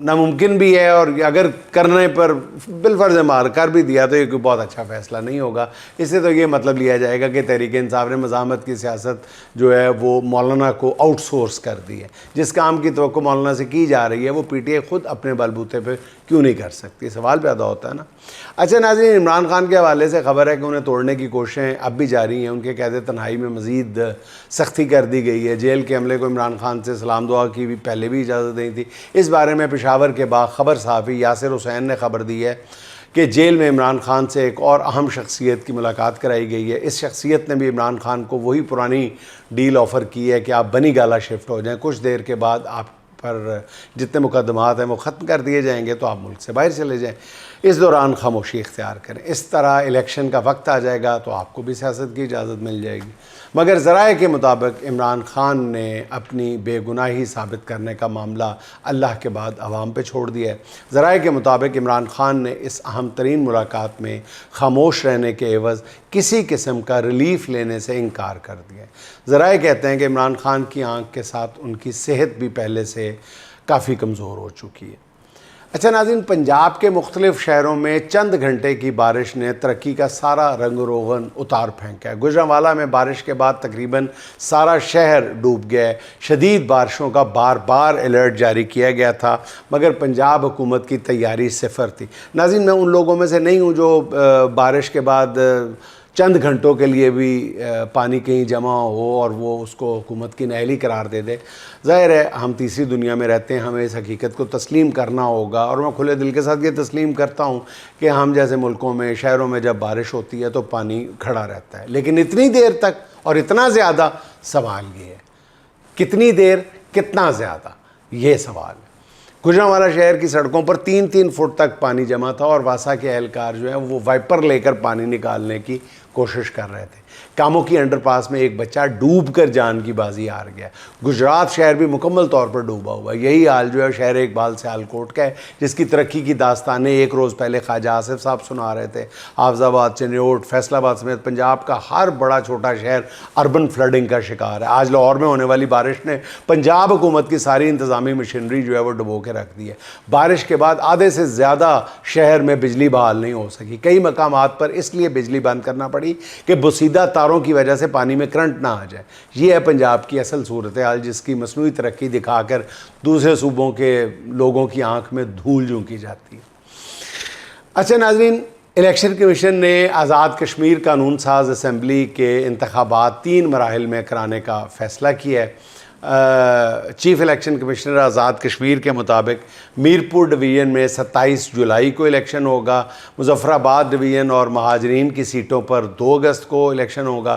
ناممکن بھی ہے، اور اگر کرنے پر بالفرض مار کر بھی دیا تو یہ کوئی بہت اچھا فیصلہ نہیں ہوگا۔ اس سے تو یہ مطلب لیا جائے گا کہ تحریک انصاف نے مزاحمت کی سیاست جو ہے وہ مولانا کو آؤٹ سورس کر دی ہے۔ جس کام کی توقع مولانا سے کی جا رہی ہے وہ پی ٹی آئی خود اپنے بل بوتے پہ کیوں نہیں کر سکتی؟ سوال پیدا ہوتا ہے نا۔ اچھا ناظرین، عمران خان کے حوالے سے خبر ہے کہ انہیں توڑنے کی کوششیں اب بھی جاری ہیں۔ ان کے قید تنہائی میں مزید سختی کر دی گئی ہے۔ جیل کے عملے کو عمران خان سے سلام دعا کی بھی پہلے بھی اجازت نہیں تھی۔ اس بارے میں پشاور کے باخبر صحافی یاسر حسین نے خبر دی ہے کہ جیل میں عمران خان سے ایک اور اہم شخصیت کی ملاقات کرائی گئی ہے۔ اس شخصیت نے بھی عمران خان کو وہی پرانی ڈیل آفر کی ہے کہ آپ بنی گالا شفٹ ہو جائیں، کچھ دیر کے بعد آپ پر جتنے مقدمات ہیں وہ ختم کر دیے جائیں گے تو آپ ملک سے باہر چلے جائیں، اس دوران خاموشی اختیار کریں۔ اس طرح الیکشن کا وقت آ جائے گا تو آپ کو بھی سیاست کی اجازت مل جائے گی۔ مگر ذرائع کے مطابق عمران خان نے اپنی بے گناہی ثابت کرنے کا معاملہ اللہ کے بعد عوام پہ چھوڑ دیا ہے۔ ذرائع کے مطابق عمران خان نے اس اہم ترین ملاقات میں خاموش رہنے کے عوض کسی قسم کا ریلیف لینے سے انکار کر دیا ہے۔ ذرائع کہتے ہیں کہ عمران خان کی آنکھ کے ساتھ ان کی صحت بھی پہلے سے کافی کمزور ہو چکی ہے۔ اچھا ناظرین، پنجاب کے مختلف شہروں میں چند گھنٹے کی بارش نے ترقی کا سارا رنگ و روغن اتار پھینکا ہے۔ گوجرانوالا میں بارش کے بعد تقریباً سارا شہر ڈوب گیا ہے۔ شدید بارشوں کا بار بار الرٹ جاری کیا گیا تھا، مگر پنجاب حکومت کی تیاری صفر تھی۔ ناظرین، میں ان لوگوں میں سے نہیں ہوں جو بارش کے بعد چند گھنٹوں کے لیے بھی پانی کہیں جمع ہو اور وہ اس کو حکومت کی نااہلی قرار دے دے۔ ظاہر ہے ہم تیسری دنیا میں رہتے ہیں، ہمیں اس حقیقت کو تسلیم کرنا ہوگا، اور میں کھلے دل کے ساتھ یہ تسلیم کرتا ہوں کہ ہم جیسے ملکوں میں، شہروں میں جب بارش ہوتی ہے تو پانی کھڑا رہتا ہے، لیکن اتنی دیر تک اور اتنا زیادہ، سوال یہ ہے کتنی دیر، کتنا زیادہ، یہ سوال ہے۔ گوجرانوالا شہر کی سڑکوں پر 3-3 فٹ تک پانی جمع تھا، اور واسا کے اہلکار جو ہیں وہ وائپر لے کر پانی نکالنے کی کوشش کر رہے تھے۔ کاموں کی انڈر پاس میں ایک بچہ ڈوب کر جان کی بازی ہار گیا۔ گجرات شہر بھی مکمل طور پر ڈوبا ہوا ہے۔ یہی حال جو ہے شہر اقبال سیالکوٹ کا ہے، جس کی ترقی کی داستانیں ایک روز پہلے خواجہ آصف صاحب سنا رہے تھے۔ حافظ آباد، چنیوٹ، فیصل آباد سمیت پنجاب کا ہر بڑا چھوٹا شہر اربن فلڈنگ کا شکار ہے۔ آج لاہور میں ہونے والی بارش نے پنجاب حکومت کی ساری انتظامی مشینری جو ہے وہ ڈبو کے رکھ دی ہے۔ بارش کے بعد آدھے سے زیادہ شہر میں بجلی بحال نہیں ہو سکی۔ کئی مقامات پر اس لیے بجلی بند کرنا پڑی کہ بوسیدہ تاروں کی وجہ سے پانی میں کرنٹ نہ آ جائے۔ یہ ہے پنجاب کی اصل صورتحال، جس کی مصنوعی ترقی دکھا کر دوسرے صوبوں کے لوگوں کی آنکھ میں دھول جھونکی جاتی ہے۔ اچھا ناظرین، الیکشن کمیشن نے آزاد کشمیر قانون ساز اسمبلی کے انتخابات 3 مراحل میں کرانے کا فیصلہ کیا ہے۔ Chief election commissioner Azad Kashmir کے مطابق میرپور ڈویژن میں 27 جولائی کو الیکشن ہوگا، مظفر آباد ڈویژن اور مہاجرین کی سیٹوں پر 2 اگست کو الیکشن ہوگا،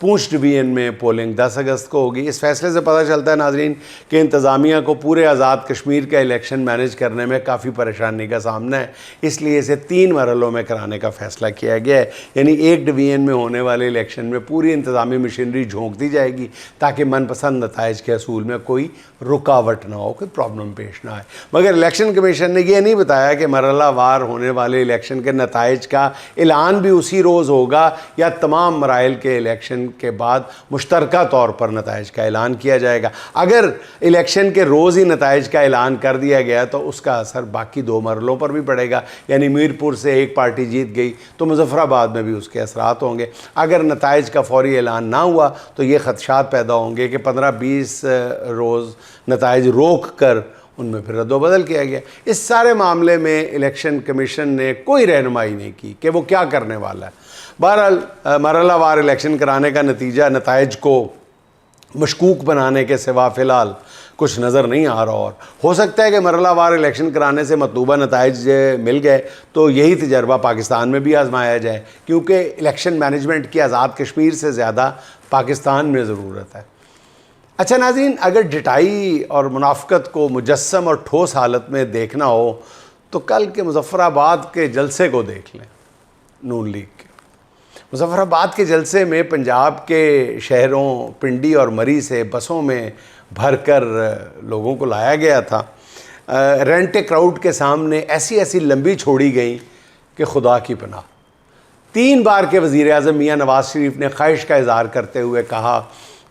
پونچھ ڈویژن میں پولنگ 10 اگست کو ہوگی۔ اس فیصلے سے پتہ چلتا ہے ناظرین کہ انتظامیہ کو پورے آزاد کشمیر کا الیکشن مینیج کرنے میں کافی پریشانی کا سامنا ہے، اس لیے اسے 3 مرحلوں میں کرانے کا فیصلہ کیا گیا ہے۔ یعنی ایک ڈویژن میں ہونے والے الیکشن میں پوری انتظامی مشینری جھونک دی جائے گی تاکہ من پسند نتائج کے حصول میں کوئی رکاوٹ نہ ہو، کوئی پرابلم پیش نہ آئے۔ مگر الیکشن کمیشن نے یہ نہیں بتایا کہ مرحلہ وار ہونے والے الیکشن کے نتائج کا اعلان بھی اسی روز ہوگا یا تمام مراحل کے الیکشن کے بعد مشترکہ طور پر نتائج کا اعلان کیا جائے گا۔ اگر الیکشن کے روز ہی نتائج کا اعلان کر دیا گیا تو اس کا اثر باقی 2 مرحلوں پر بھی پڑے گا، یعنی میرپور سے ایک پارٹی جیت گئی تو مظفر آباد میں بھی اس کے اثرات ہوں گے۔ اگر نتائج کا فوری اعلان نہ ہوا تو یہ خدشات پیدا ہوں گے کہ 15-20 روز نتائج روک کر ان میں پھر رد و بدل کیا گیا۔ اس سارے معاملے میں الیکشن کمیشن نے کوئی رہنمائی نہیں کی کہ وہ کیا کرنے والا ہے۔ بہرحال مرحلہ وار الیکشن کرانے کا نتیجہ نتائج کو مشکوک بنانے کے سوا فی الحال کچھ نظر نہیں آ رہا، اور ہو سکتا ہے کہ مرحلہ وار الیکشن کرانے سے مطلوبہ نتائج مل گئے تو یہی تجربہ پاکستان میں بھی آزمایا جائے، کیونکہ الیکشن مینجمنٹ کی آزاد کشمیر سے زیادہ پاکستان میں ضرورت ہے۔ اچھا ناظرین، اگر ڈٹائی اور منافقت کو مجسم اور ٹھوس حالت میں دیکھنا ہو تو کل کے مظفر آباد کے جلسے کو دیکھ لیں۔ نون لیگ کے مظفر آباد کے جلسے میں پنجاب کے شہروں پنڈی اور مری سے بسوں میں بھر کر لوگوں کو لایا گیا تھا۔ رینٹ کراؤڈ کے سامنے ایسی لمبی چھوڑی گئیں کہ خدا کی پناہ۔ 3 بار کے وزیر اعظم میاں نواز شریف نے خواہش کا اظہار کرتے ہوئے کہا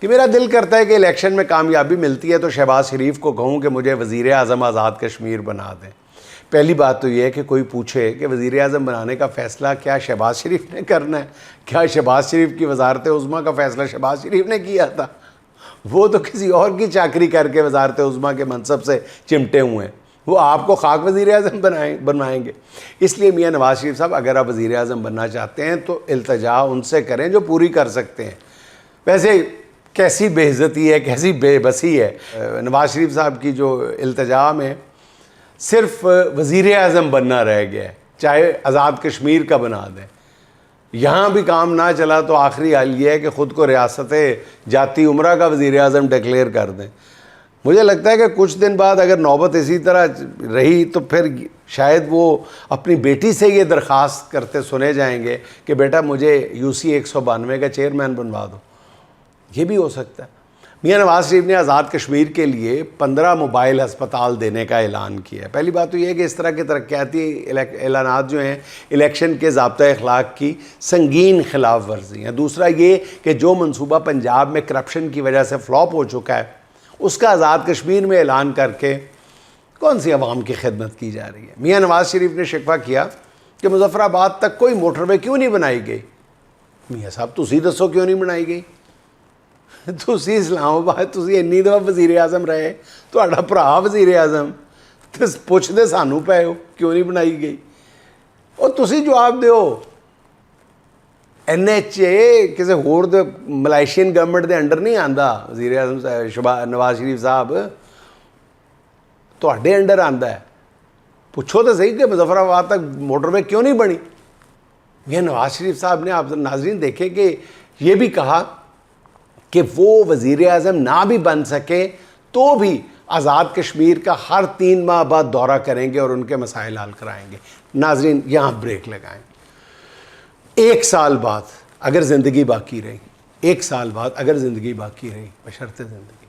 کہ میرا دل کرتا ہے کہ الیکشن میں کامیابی ملتی ہے تو شہباز شریف کو کہوں کہ مجھے وزیر اعظم آزاد کشمیر بنا دیں۔ پہلی بات تو یہ ہے کہ کوئی پوچھے کہ وزیر اعظم بنانے کا فیصلہ کیا شہباز شریف نے کرنا ہے؟ کیا شہباز شریف کی وزارت عظمیٰ کا فیصلہ شہباز شریف نے کیا تھا؟ وہ تو کسی اور کی چاکری کر کے وزارت عظمیٰ کے منصب سے چمٹے ہوئے ہیں، وہ آپ کو خاک وزیر اعظم بنائیں گے۔ اس لیے میاں نواز شریف صاحب اگر آپ وزیر اعظم بننا چاہتے ہیں تو التجا ان سے کریں جو پوری کر سکتے ہیں۔ ویسے کیسی بے عزتی ہے، کیسی بے بسی ہے نواز شریف صاحب کی جو التجا میں صرف وزیر اعظم بننا رہ گیا ہے، چاہے آزاد کشمیر کا بنا دیں۔ یہاں بھی کام نہ چلا تو آخری حال یہ ہے کہ خود کو ریاست جاتی عمرہ کا وزیر اعظم ڈکلیئر کر دیں۔ مجھے لگتا ہے کہ کچھ دن بعد اگر نوبت اسی طرح رہی تو پھر شاید وہ اپنی بیٹی سے یہ درخواست کرتے سنے جائیں گے کہ بیٹا مجھے UC 192 کا چیئرمین بنوا دو۔ یہ بھی ہو سکتا ہے۔ میاں نواز شریف نے آزاد کشمیر کے لیے 15 موبائل ہسپتال دینے کا اعلان کیا ہے۔ پہلی بات تو یہ ہے کہ اس طرح کے ترقیاتی اعلانات جو ہیں الیکشن کے ضابطۂ اخلاق کی سنگین خلاف ورزی ہیں۔ دوسرا یہ کہ جو منصوبہ پنجاب میں کرپشن کی وجہ سے فلاپ ہو چکا ہے اس کا آزاد کشمیر میں اعلان کر کے کون سی عوام کی خدمت کی جا رہی ہے؟ میاں نواز شریف نے شکوہ کیا کہ مظفر آباد تک کوئی موٹر وے کیوں نہیں بنائی گئی؟ میاں صاحب تسی دسو کیوں نہیں بنائی گئی؟ تسی اسلام آباد تسی انی دفعہ وزیر اعظم رہے، تہاڈا بھرا وزیر اعظم، تے پوچھدے سانوں پے ہو کیوں نہیں بنائی گئی؟ اور تسی جواب دیو۔ NHA کسی ہور دے ملائیشین گورنمنٹ دے انڈر نہیں آندا، وزیر اعظم نواز شریف صاحب تہاڈے انڈر آندا ہے۔ پوچھو تو صحیح کہ مظفر آباد تک موٹر وے کیوں نہیں بنی؟ میاں نواز شریف صاحب نے، آپ ناظرین دیکھیں کہ یہ بھی کہا کہ وہ وزیر اعظم نہ بھی بن سکے تو بھی آزاد کشمیر کا ہر 3 ماہ بعد دورہ کریں گے اور ان کے مسائل حل کرائیں گے۔ ناظرین یہاں بریک لگائیں۔ 1 سال بعد اگر زندگی باقی رہی، 1 سال بعد اگر زندگی باقی رہی، بشرط زندگی،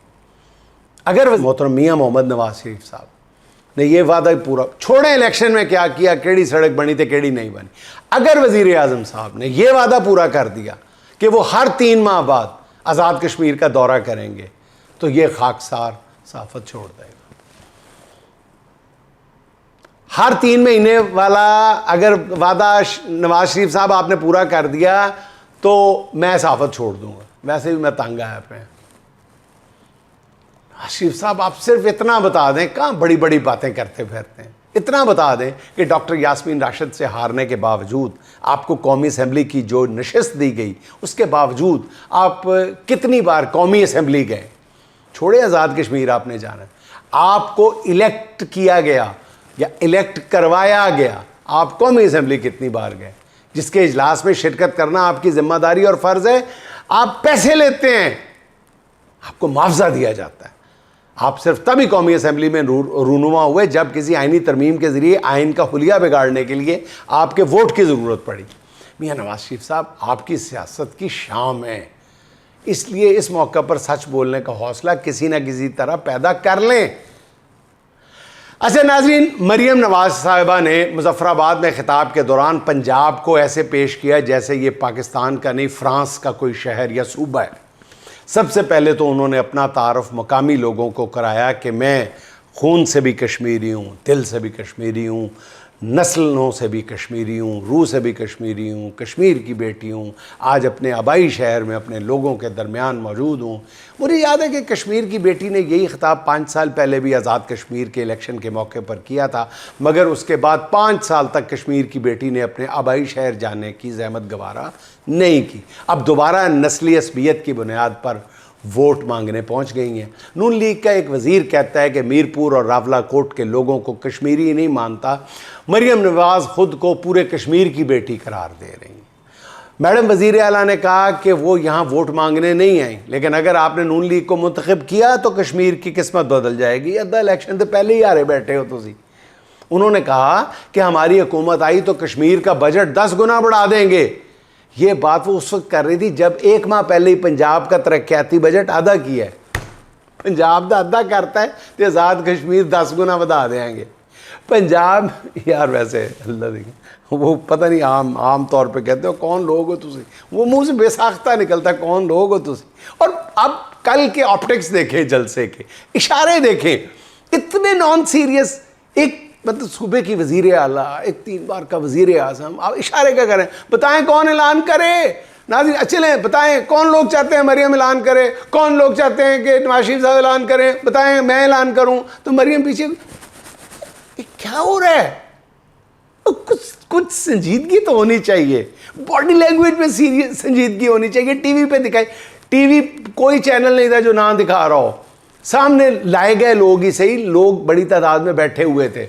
اگر محترم میاں محمد نواز شریف صاحب نے یہ وعدہ پورا، چھوڑیں الیکشن میں کیا کیا، کیڑی سڑک بنی تھی کیڑی نہیں بنی، اگر وزیر اعظم صاحب نے یہ وعدہ پورا کر دیا کہ وہ ہر 3 ماہ بعد آزاد کشمیر کا دورہ کریں گے تو یہ خاکسار صحافت چھوڑ دے گا۔ ہر 3 مہینے والا اگر وعدہ نواز شریف صاحب آپ نے پورا کر دیا تو میں صحافت چھوڑ دوں گا، ویسے بھی میں تنگ آیا پہ۔ نواز شریف صاحب آپ صرف اتنا بتا دیں، کہاں بڑی بڑی باتیں کرتے پھرتے ہیں، اتنا بتا دیں کہ ڈاکٹر یاسمین راشد سے ہارنے کے باوجود آپ کو قومی اسمبلی کی جو نشست دی گئی اس کے باوجود آپ کتنی بار قومی اسمبلی گئے؟ چھوڑے آزاد کشمیر آپ نے جانا، آپ کو الیکٹ کیا گیا یا الیکٹ کروایا گیا، آپ قومی اسمبلی کتنی بار گئے؟ جس کے اجلاس میں شرکت کرنا آپ کی ذمہ داری اور فرض ہے۔ آپ پیسے لیتے ہیں، آپ کو معاوضہ دیا جاتا ہے۔ آپ صرف تبھی قومی اسمبلی میں رونما ہوئے جب کسی آئینی ترمیم کے ذریعے آئین کا حلیہ بگاڑنے کے لیے آپ کے ووٹ کی ضرورت پڑی۔ میاں نواز شریف صاحب آپ کی سیاست کی شام ہے، اس لیے اس موقع پر سچ بولنے کا حوصلہ کسی نہ کسی طرح پیدا کر لیں۔ اچھا ناظرین، مریم نواز صاحبہ نے مظفر آباد میں خطاب کے دوران پنجاب کو ایسے پیش کیا جیسے یہ پاکستان کا نہیں فرانس کا کوئی شہر یا صوبہ ہے۔ سب سے پہلے تو انہوں نے اپنا تعارف مقامی لوگوں کو کرایا کہ میں خون سے بھی کشمیری ہوں، دل سے بھی کشمیری ہوں، نسلوں سے بھی کشمیری ہوں، روح سے بھی کشمیری ہوں، کشمیر کی بیٹی ہوں، آج اپنے آبائی شہر میں اپنے لوگوں کے درمیان موجود ہوں۔ مجھے یاد ہے کہ کشمیر کی بیٹی نے یہی خطاب 5 سال پہلے بھی آزاد کشمیر کے الیکشن کے موقع پر کیا تھا، مگر اس کے بعد 5 سال تک کشمیر کی بیٹی نے اپنے آبائی شہر جانے کی زحمت گوارا نہیں کی۔ اب دوبارہ نسلی عصبیت کی بنیاد پر ووٹ مانگنے پہنچ گئی ہیں۔ نون لیگ کا ایک وزیر کہتا ہے کہ میرپور اور راولہ کوٹ کے لوگوں کو کشمیری نہیں مانتا، مریم نواز خود کو پورے کشمیر کی بیٹی قرار دے رہی ہیں۔ میڈم وزیر اعلیٰ نے کہا کہ وہ یہاں ووٹ مانگنے نہیں آئیں، لیکن اگر آپ نے نون لیگ کو منتخب کیا تو کشمیر کی قسمت بدل جائے گی۔ ادھا الیکشن تو پہلے ہی آرے بیٹھے ہو تسی۔ انہوں نے کہا کہ ہماری حکومت آئی تو کشمیر کا بجٹ 10 گنا بڑھا دیں گے۔ یہ بات وہ اس وقت کر رہی تھی جب 1 ماہ پہلے ہی پنجاب کا ترقیاتی بجٹ آدھا کیا ہے۔ پنجاب دا آدھا کرتا ہے تو آزاد کشمیر 10 گنا بڑھا دیں گے۔ پنجاب یار ویسے اللہ دیکھیں وہ پتہ نہیں عام طور پہ کہتے ہو کون لوگ ہو تسی، وہ منہ سے بے ساختہ نکلتا ہے کون لوگ ہو تسی۔ اور اب کل کے آپٹکس دیکھیں جلسے کے, اشارے دیکھیں, اتنے نان سیریس. ایک مطلب صوبے کی وزیر اعلیٰ, ایک 3 بار کا وزیر اعظم, آپ اشارے کیا کریں؟ بتائیں کون اعلان کرے؟ ناظرین چلیں بتائیں کون لوگ چاہتے ہیں مریم اعلان کرے, کون لوگ چاہتے ہیں کہ نواز شریف صاحب اعلان کریں؟ بتائیں میں اعلان کروں. تو مریم پیچھے کیا ہو رہا ہے؟ کچھ سنجیدگی تو ہونی چاہیے, باڈی لینگویج میں سنجیدگی ہونی چاہیے. ٹی وی پہ دکھائی, ٹی وی کوئی چینل نہیں تھا جو نہ دکھا رہا ہو, سامنے لائے گئے لوگ ہی صحیح, لوگ بڑی تعداد میں بیٹھے ہوئے تھے.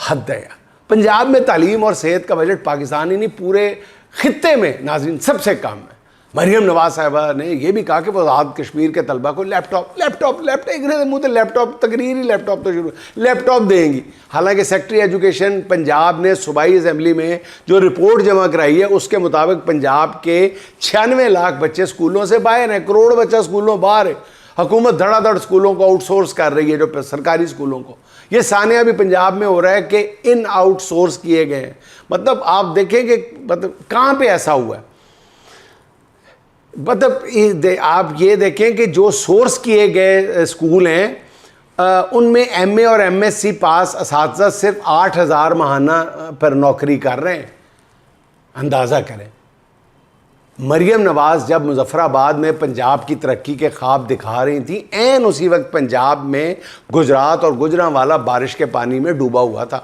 حد ہے. پنجاب میں تعلیم اور صحت کا بجٹ پاکستان ہی نہیں پورے خطے میں ناظرین سب سے کم ہے. مریم نواز صاحبہ نے یہ بھی کہا کہ وہ آزاد کشمیر کے طلبہ کو لیپ ٹاپ منہ لیپ ٹاپ تقریر ہی لیپ ٹاپ تو شروع لیپ ٹاپ دیں گی. حالانکہ سیکٹری ایجوکیشن پنجاب نے صوبائی اسمبلی میں جو رپورٹ جمع کرائی ہے اس کے مطابق پنجاب کے 96 لاکھ بچے اسکولوں سے باہر ہیں, کروڑ بچہ اسکولوں باہر ہے. حکومت دھڑا دھڑ اسکولوں کو آؤٹ سورس کر رہی ہے, جو سرکاری اسکولوں کو. یہ سانحہ بھی پنجاب میں ہو رہا ہے کہ ان آؤٹ سورس کیے گئے ہیں. مطلب آپ دیکھیں کہ مطلب کہاں پہ ایسا ہوا ہے. مطلب آپ یہ دیکھیں کہ جو سورس کیے گئے اسکول ہیں ان میں ایم اے اور ایم ایس سی پاس اساتذہ صرف 8,000 ماہانہ پر نوکری کر رہے ہیں. اندازہ کریں. مریم نواز جب مظفر آباد میں پنجاب کی ترقی کے خواب دکھا رہی تھیں, عین اسی وقت پنجاب میں گجرات اور گجرانوالہ بارش کے پانی میں ڈوبا ہوا تھا.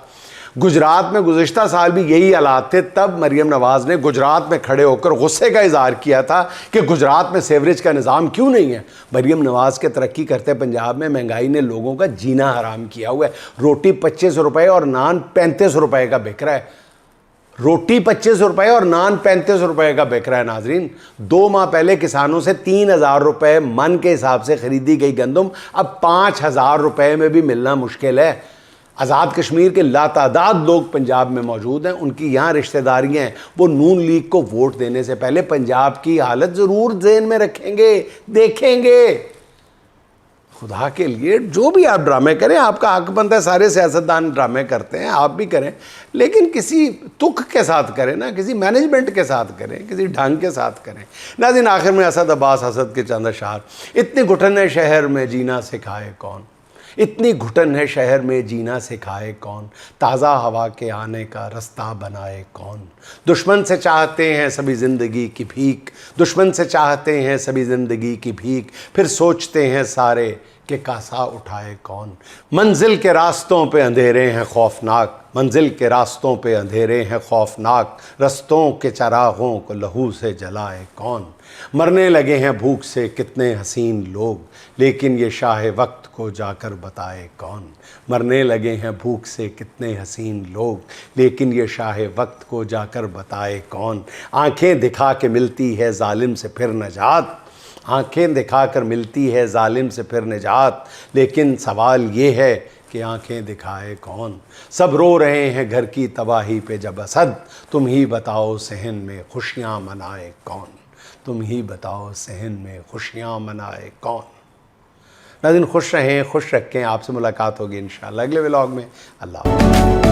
گجرات میں گزشتہ سال بھی یہی حالات تھے. تب مریم نواز نے گجرات میں کھڑے ہو کر غصے کا اظہار کیا تھا کہ گجرات میں سیوریج کا نظام کیوں نہیں ہے. مریم نواز کے ترقی کرتے پنجاب میں مہنگائی نے لوگوں کا جینا حرام کیا ہوا ہے. روٹی 25 روپے اور نان 35 روپے کا بک رہا ہے. روٹی 25 روپے اور نان 35 روپے کا بک رہا ہے. ناظرین 2 ماہ پہلے کسانوں سے 3,000 روپے من کے حساب سے خریدی گئی گندم اب 5,000 روپے میں بھی ملنا مشکل ہے. آزاد کشمیر کے لاتعداد لوگ پنجاب میں موجود ہیں, ان کی یہاں رشتہ داریاں ہیں. وہ نون لیگ کو ووٹ دینے سے پہلے پنجاب کی حالت ضرور ذہن میں رکھیں گے, دیکھیں گے. خدا کے لیے جو بھی آپ ڈرامے کریں, آپ کا حق بنتا ہے, سارے سیاستدان ڈرامے کرتے ہیں, آپ بھی کریں, لیکن کسی تک کے ساتھ کریں نا, کسی مینجمنٹ کے ساتھ کریں, کسی ڈھنگ کے ساتھ کریں. ناظرین آخر میں اسد عباس اسد کے چند اشعار. اتنے گھٹن ہے شہر میں جینا سکھائے کون, اتنی گھٹن ہے شہر میں جینا سکھائے کون, تازہ ہوا کے آنے کا رستہ بنائے کون. دشمن سے چاہتے ہیں سبھی زندگی کی بھیک, دشمن سے چاہتے ہیں سبھی زندگی کی بھیک, پھر سوچتے ہیں سارے کہ کاسا اٹھائے کون. منزل کے راستوں پہ اندھیرے ہیں خوفناک, منزل کے راستوں پہ اندھیرے ہیں خوفناک, رستوں کے چراغوں کو لہو سے جلائے کون. مرنے لگے ہیں بھوک سے کتنے حسین لوگ, لیکن یہ شاہ وقت کو جا کر بتائے کون. مرنے لگے ہیں بھوک سے کتنے حسین لوگ, لیکن یہ شاہ وقت کو جا کر بتائے کون. آنکھیں دکھا کے ملتی ہے ظالم سے پھر نجات, آنکھیں دکھا کر ملتی ہے ظالم سے پھر نجات, لیکن سوال یہ ہے کہ آنکھیں دکھائے کون. سب رو رہے ہیں گھر کی تباہی پہ جب اسد, تم ہی بتاؤ صحن میں خوشیاں منائے کون. تم ہی بتاؤ صحن میں خوشیاں منائے کون. ناظرین خوش رہیں, خوش رکھیں. آپ سے ملاقات ہوگی انشاءاللہ اگلے ولاگ میں. اللہ حافظ.